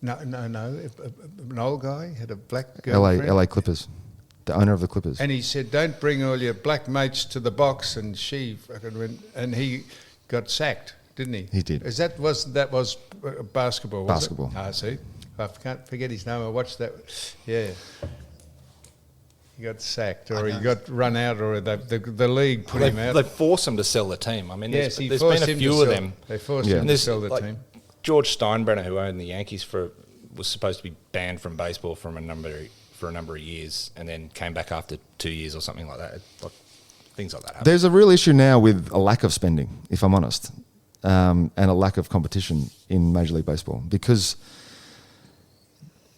No. An old guy had a black girlfriend. LA Clippers. The owner of the Clippers. And he said, don't bring all your black mates to the box, and she fucking went, and he got sacked, didn't he? He did. That was basketball, was Basketball. it? See. I can't forget his name. I watched that. Yeah. He got sacked, or he got run out, or the league put him out. They forced him to sell the team. I mean, yes, there's been a few of them. They forced him to sell the team. George Steinbrenner, who owned the Yankees, was supposed to be banned from baseball for a number of years, and then came back after 2 years or something like that. Things like that happen. There's a real issue now with a lack of spending, if I'm honest, and a lack of competition in Major League Baseball, because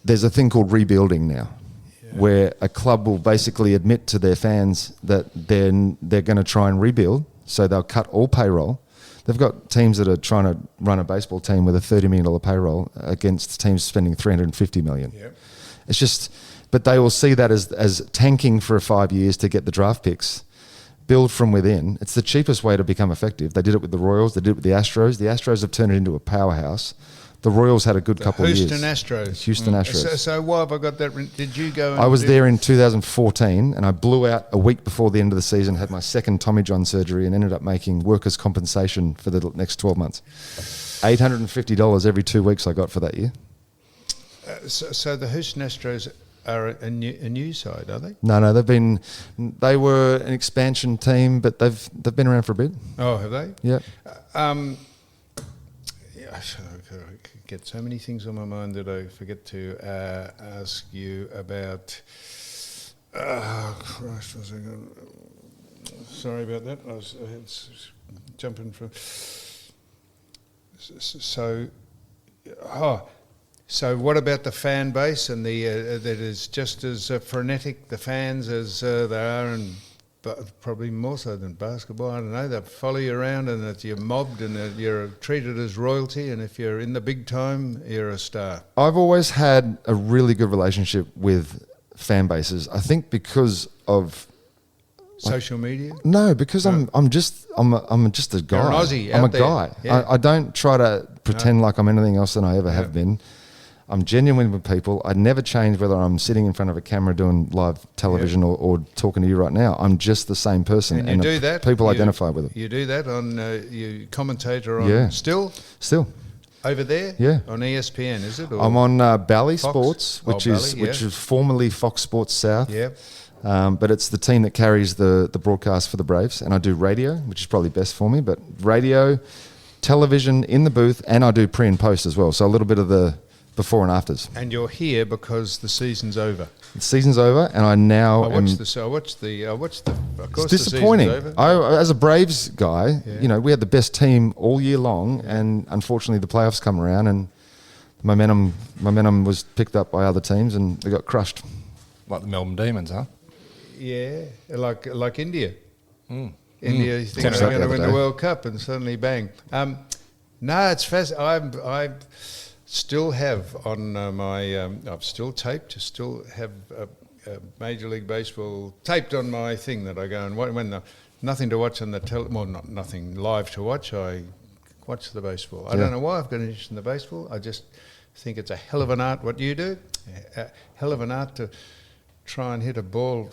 there's a thing called rebuilding now, where a club will basically admit to their fans that they're going to try and rebuild, so they'll cut all payroll. They've got teams that are trying to run a baseball team with a $30 million payroll against teams spending $350 million. Yep. It's just, but they will see that as tanking for 5 years to get the draft picks. Build from within. It's the cheapest way to become effective. They did it with the Royals. They did it with the Astros. The Astros have turned it into a powerhouse. The Royals had a good couple of years. Houston Astros. So why have I got that? Did you go? I was there in 2014, and I blew out a week before the end of the season, had my second Tommy John surgery, and ended up making workers' compensation for the next 12 months. $850 every 2 weeks I got for that year. So the Houston Astros are a new side, are they? No, they were an expansion team, but they've been around for a bit. Oh, have they? Yeah. I get so many things on my mind that I forget to ask you about. Christ, sorry about that. I was jumping from. So what about the fan base and the that is just as frenetic, the fans, as they are, and probably more so than basketball. I don't know. They follow you around, and that you're mobbed, and that you're treated as royalty. And if you're in the big time, you're a star. I've always had a really good relationship with fan bases. I think because of social media. No, because I'm just a guy. You're an Aussie. I'm a there. guy. Yeah. I don't try to pretend like I'm anything else than I ever have been. I'm genuine with people. I never change whether I'm sitting in front of a camera doing live television or talking to you right now. I'm just the same person. And you do that. People identify with it. You do that on, you commentator on Still? Over there? Yeah. On ESPN, is it? Or I'm on Bally Fox? Sports, which is formerly Fox Sports South. Yeah. But it's the team that carries the broadcast for the Braves. And I do radio, which is probably best for me. But radio, television, in the booth, and I do pre and post as well. So a little bit of the before and afters. And you're here because the season's over. The season's over, and I now I watched the. Of course, it's disappointing. The season's over. As a Braves guy, we had the best team all year long, and unfortunately, the playoffs come around, and momentum was picked up by other teams, and they got crushed. Like the Melbourne Demons, huh? Yeah, like India. India thinks they're going to win the World Cup, and suddenly bang. No, it's fascinating. I still have on I've still taped. Still have Major League Baseball taped on my thing that I go and when nothing to watch on the not nothing live to watch. I watch the baseball. I don't know why I've got an interest in the baseball. I just think it's a hell of an art. What you do, a hell of an art to try and hit a ball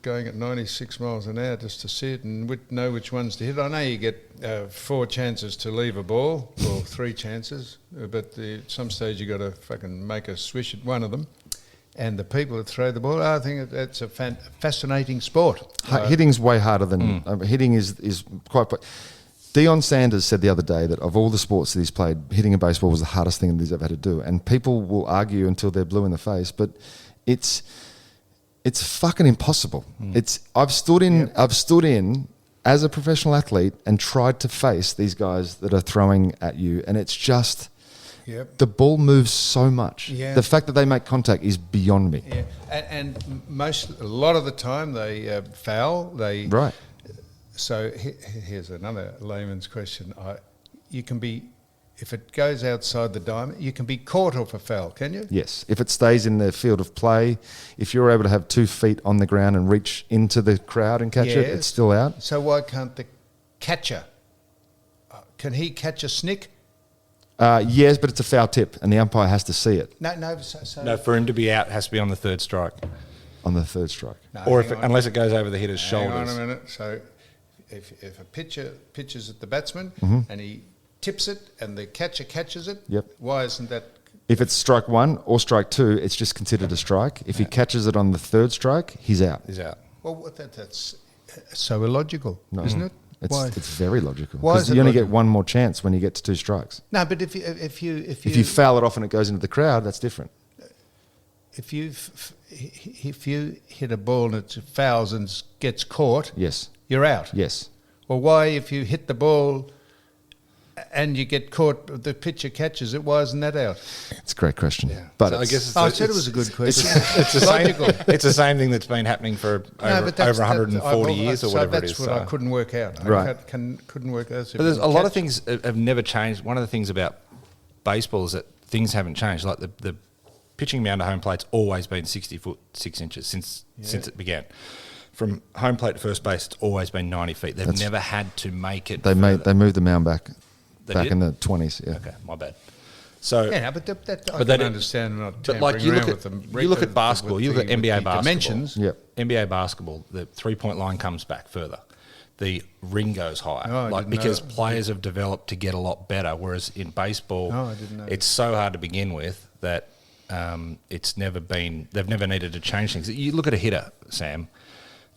going at 96 miles an hour just to see it and know which ones to hit. I know you get 4 chances to leave a ball, or 3 chances, but at some stage you got to fucking make a swish at one of them. And the people that throw the ball, I think it's a fascinating sport. Hitting's way harder than hitting is quite. Deion Sanders said the other day that of all the sports that he's played, hitting a baseball was the hardest thing that he's ever had to do. And people will argue until they're blue in the face, but it's fucking impossible. I've stood in as a professional athlete and tried to face these guys that are throwing at you, and it's just the ball moves so much. Yeah. The fact that they make contact is beyond me. Yeah, and a lot of the time they foul. Right. So here's another layman's question. You can be. If it goes outside the diamond, you can be caught off a foul, can you? Yes. If it stays in the field of play, if you're able to have 2 feet on the ground and reach into the crowd and catch it, it's still out. So why can't the catcher, can he catch a snick? Yes, but it's a foul tip and the umpire has to see it. No, for him to be out, it has to be on the 3rd strike. On the 3rd strike. No, or unless it goes over the hitter's shoulders. Hang on a minute. So if a pitcher pitches at the batsman and he tips it and the catcher catches it, why isn't that? If it's strike 1 or strike 2, it's just considered a strike. If he catches it on the 3rd strike, he's out. Well, that's so illogical, isn't it? It's very logical. Why is it you only get 1 more chance when you get to 2 strikes. No, but if you foul it off and it goes into the crowd, that's different. If you hit a ball and it fouls and gets caught, yes, you're out. Yes. Well, why if you hit the ball and you get caught, the pitcher catches it, why isn't that out? It's a great question. Yeah. But so I guess I said it was a good question. It's the same thing that's been happening for over 140 years or whatever it is. That's what I couldn't work out. Right. Couldn't work out. But there's a lot of things have never changed. One of the things about baseball is that things haven't changed. Like the pitching mound to home plate's always been 60 foot 6 inches since it began. From home plate to first base, it's always been 90 feet. They've never had to make it. They moved the mound back did? in the 20s. Yeah. Okay, my bad. So but I can understand not but like you look at basketball, you look at NBA basketball. Dimensions. Yep. NBA basketball, the 3-point line comes back further. The ring goes higher, because players have developed to get a lot better. Whereas in baseball, it's so hard to begin with that they've never needed to change things. You look at a hitter, Sam.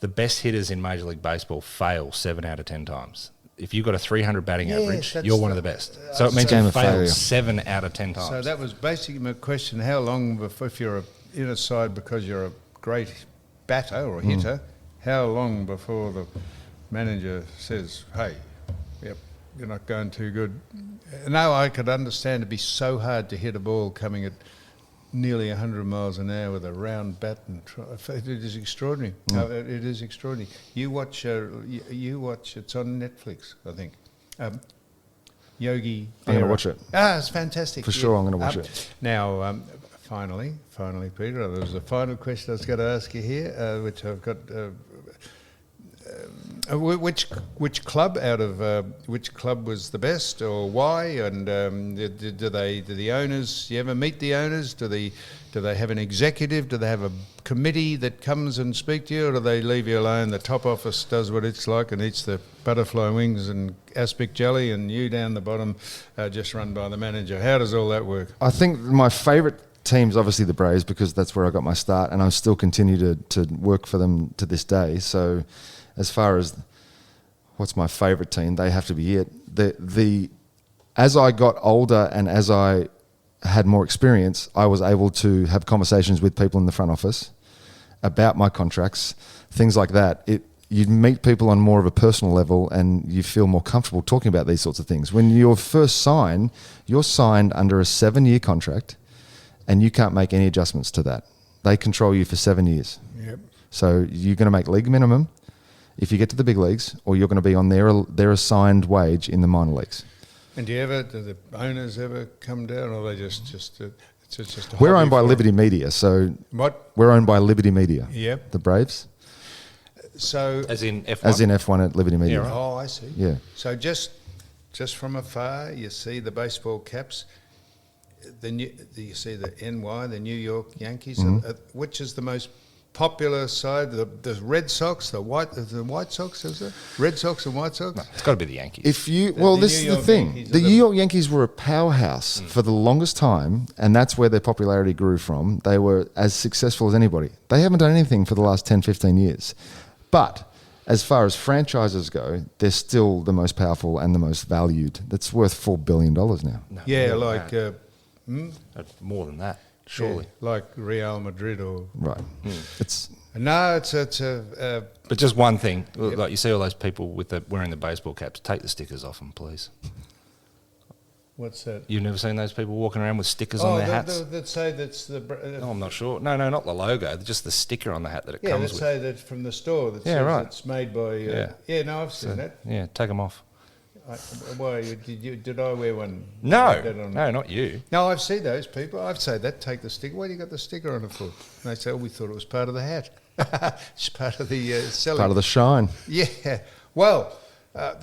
The best hitters in Major League Baseball fail 7 out of 10 times. If you've got a 300 batting average, you're one of the best. So it means you fail 7 out of 10 times. So that was basically my question. How long before, if you're in a side because you're a great batter or hitter, how long before the manager says, hey, you're not going too good? No, I could understand it'd be so hard to hit a ball coming at nearly 100 miles an hour with a round bat, and it is extraordinary. It is extraordinary. You watch. It's on Netflix, I think. Yogi. I'm going to watch it. It's fantastic. For sure, I'm going to watch it. Now, finally, Peter, there was a final question I was going to ask you here, which I've got. Which club which club was the best, or why? And do the owners? You ever meet the owners? Do they have an executive? Do they have a committee that comes and speak to you, or do they leave you alone? The top office does what it's like and eats the butterfly wings and aspic jelly, and you down the bottom just run by the manager. How does all that work? I think my favourite team's obviously the Braves, because that's where I got my start, and I still continue to work for them to this day. So, as far as what's my favourite team, they have to be it. As I got older and as I had more experience, I was able to have conversations with people in the front office about my contracts, things like that. You meet people on more of a personal level, and you feel more comfortable talking about these sorts of things. When you're first signed, you're signed under a 7-year contract, and you can't make any adjustments to that. They control you for 7 years. Yep. So you're going to make league minimum if you get to the big leagues, or you're going to be on their assigned wage in the minor leagues. And do the owners ever come down, or are they just it's just a We're owned by Liberty Media, so what? We're owned by Liberty Media. Yep. The Braves. So as in F1. As in F1 at Liberty Media. Yeah, right. Oh, I see. Yeah. So just from afar, you see the baseball caps. You see the NY, the New York Yankees. Which is the most popular side? The Red Sox, the White Sox, is it? Red Sox and White Sox? No, it's got to be the Yankees. This is the thing. The New York Yankees were a powerhouse for the longest time, and that's where their popularity grew from. They were as successful as anybody. They haven't done anything for the last 10, 15 years. But as far as franchises go, they're still the most powerful and the most valued. That's worth $4 billion now. No, yeah, like... more than that. Surely, like Real Madrid or right. It's but just one thing. Yep. Like you see all those people wearing the baseball caps. Take the stickers off them, please. What's that? You've never seen those people walking around with stickers on their hats? That say that's the... no, I'm not sure. No, not the logo. Just the sticker on the hat that it comes with. Yeah, say that from the store. That says right. It's made by... no, I've seen that. Yeah, take them off. Why did I wear one? No, not you. No, I've seen those people. I'd say that. Take the sticker. Why do you got the sticker on the foot? And they say, we thought it was part of the hat. It's part of the selling. Part of the shine. Yeah. Well, I'll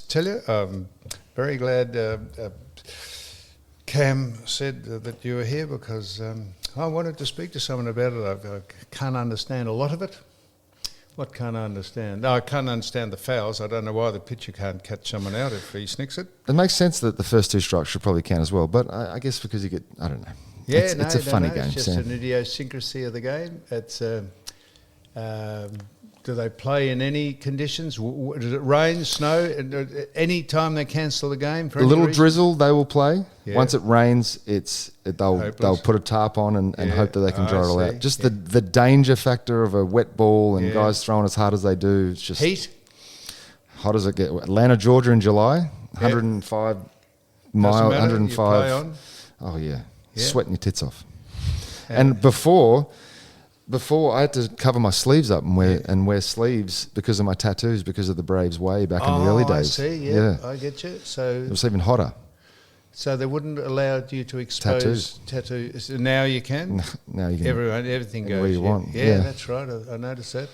tell you, I'm very glad Cam said that you were here, because I wanted to speak to someone about it. I can't understand a lot of it. What can't I understand? No, I can't understand the fouls. I don't know why the pitcher can't catch someone out if he snicks it. It makes sense that the first two strikes should probably count as well, but I guess because you get, I don't know. Yeah, it's a funny game, It's just Sam. an idiosyncrasy of the game. It's do they play in any conditions? Does it rain, snow? Any time they cancel the game for a little reason? drizzle, they will play. Yeah. Once it rains, they'll put a tarp on and hope that they can dry it all out. Just the danger factor of a wet ball and guys throwing as hard as they do. It's just heat. Hot as it gets. Atlanta, Georgia in July. 105 Doesn't mile, matter, 105. you play on. Oh yeah, Yeah. sweating your tits off. And before I had to cover my sleeves up and wear sleeves because of my tattoos, because of the Braves way back in the early days. I see. Yeah, I get you. So it was even hotter. So they wouldn't allow you to expose tattoos. Now you can. Now you can. Everything goes where you want. Yeah, that's right. I noticed that.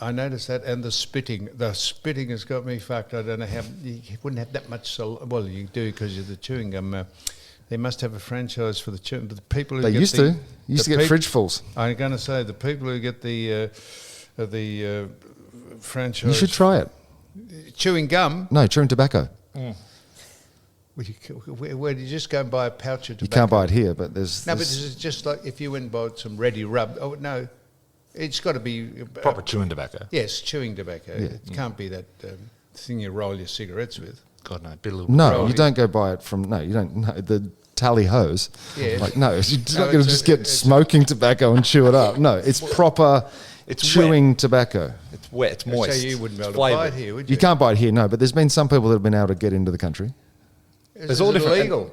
I noticed that, and the spitting. The spitting has got me fucked. I don't know how you wouldn't have that much. Well, you do because of the chewing gum. They must have a franchise for the chewing. But the people who used to get fridge fulls. I'm going to say the people who get the franchise. You should try it. Chewing gum. No, chewing tobacco. Where do you just go and buy a pouch of tobacco? You can't buy it here, but there's... No, but this is just like if you went and bought some ready rub. Oh, no. It's got to be... Proper chewing tobacco. Yes, chewing tobacco. Yeah. It can't be that thing you roll your cigarettes with. God, no. Bit a little No, rolling. you don't go buy it from... No, you don't... No, the tally hose. Yeah. Like, no, you're not going to just get smoking tobacco and chew it up. No, it's proper chewing tobacco. It's wet, it's moist. So you wouldn't be able to Flavoured. buy it here, would you? You can't buy it here, no, but there's been some people that have been able to get into the country. Is all it different- illegal?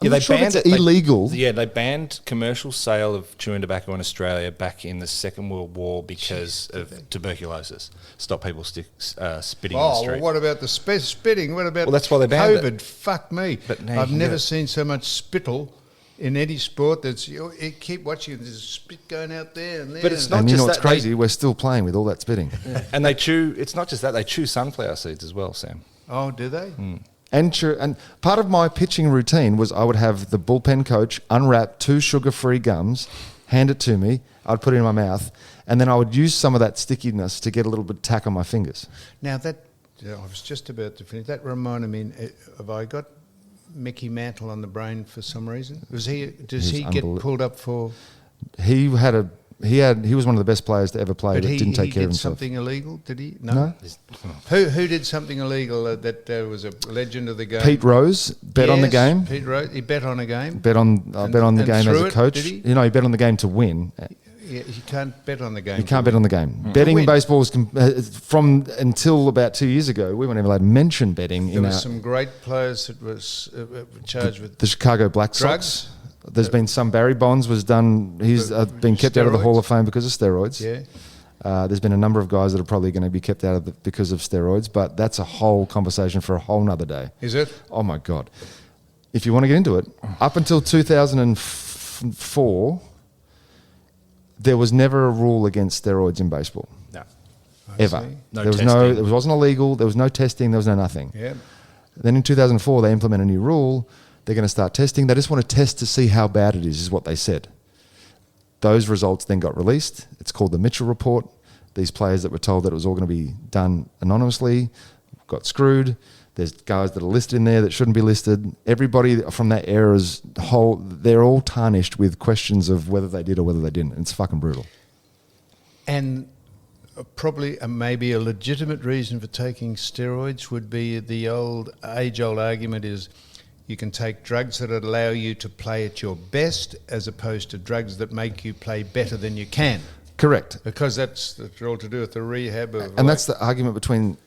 I'm not sure if it's illegal. They banned commercial sale of chewing tobacco in Australia back in the Second World War because of tuberculosis. Stop people spitting in the street. Well, what about the spitting? What about that's why they banned COVID? it. Fuck me. But now I've you can never do it. seen so much spittle in any sport. You keep watching, there's spit going out there and there. But it's not And you know just what's that, crazy? We're still playing with all that spitting. And they chew, it's not just that, they chew sunflower seeds as well, Sam. Oh, do they? And part of my pitching routine was I would have the bullpen coach unwrap 2 sugar-free gums, hand it to me, I'd put it in my mouth, and then I would use some of that stickiness to get a little bit of tack on my fingers. Now I was just about to finish. That reminded me, have I got Mickey Mantle on the brain for some reason? Does he get pulled up for? He was one of the best players to ever play, but didn't take care of himself. Something illegal? Did he? No. Who did something illegal that was a legend of the game? Pete Rose bet on the game. Pete Rose, he bet on a game. Bet on the game as a coach. Did he? You know, he bet on the game to win. Yeah, you can't bet on the game. You can't bet on the game. Betting in baseball is from until about 2 years ago. We weren't even allowed to mention betting. There were some great players that was charged with the Chicago Black drugs. Sox. There's been some. Barry Bonds was done. He's been kept out of the Hall of Fame because of steroids. Yeah. There's been a number of guys that are probably going to be kept out of because of steroids, but that's a whole conversation for a whole nother day. Is it? Oh my God. If you want to get into it, up until 2004, there was never a rule against steroids in baseball. No. Ever. see. No there was testing. it wasn't illegal, there was no testing, there was no nothing. Yeah. Then in 2004, they implement a new rule. They're going to start testing. They just want to test to see how bad it is what they said. Those results then got released. It's called the Mitchell Report. These players that were told that it was all going to be done anonymously got screwed. There's guys that are listed in there that shouldn't be listed. Everybody from that era's they're all tarnished with questions of whether they did or whether they didn't. It's fucking brutal. And probably maybe a legitimate reason for taking steroids would be the age-old argument is you can take drugs that allow you to play at your best as opposed to drugs that make you play better than you can. Correct. Because that's all to do with the rehab of... And that's the argument between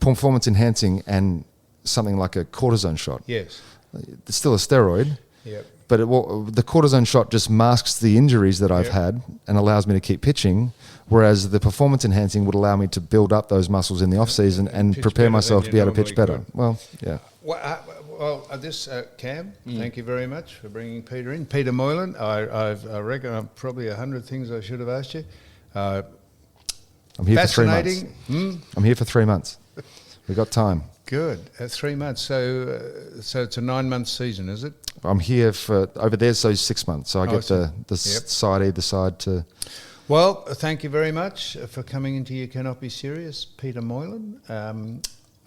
performance enhancing and something like a cortisone shot. Yes. It's still a steroid. Yep. But the cortisone shot just masks the injuries that I've had and allows me to keep pitching, whereas the performance enhancing would allow me to build up those muscles in the off-season and pitch prepare better myself than to be you able to pitch normally better. could. Well, yeah. Cam, thank you very much for bringing Peter in. Peter Moylan, I reckon probably 100 things I should have asked you. I'm here for 3 months. Fascinating. I'm here for 3 months. We've got time. Good. 3 months. So it's a 9-month season, is it? I'm here for over there, so 6 months. So I get the side either side to. Well, thank you very much for coming into You Cannot Be Serious, Peter Moylan.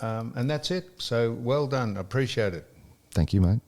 And that's it. So well done. Appreciate it. Thank you, mate.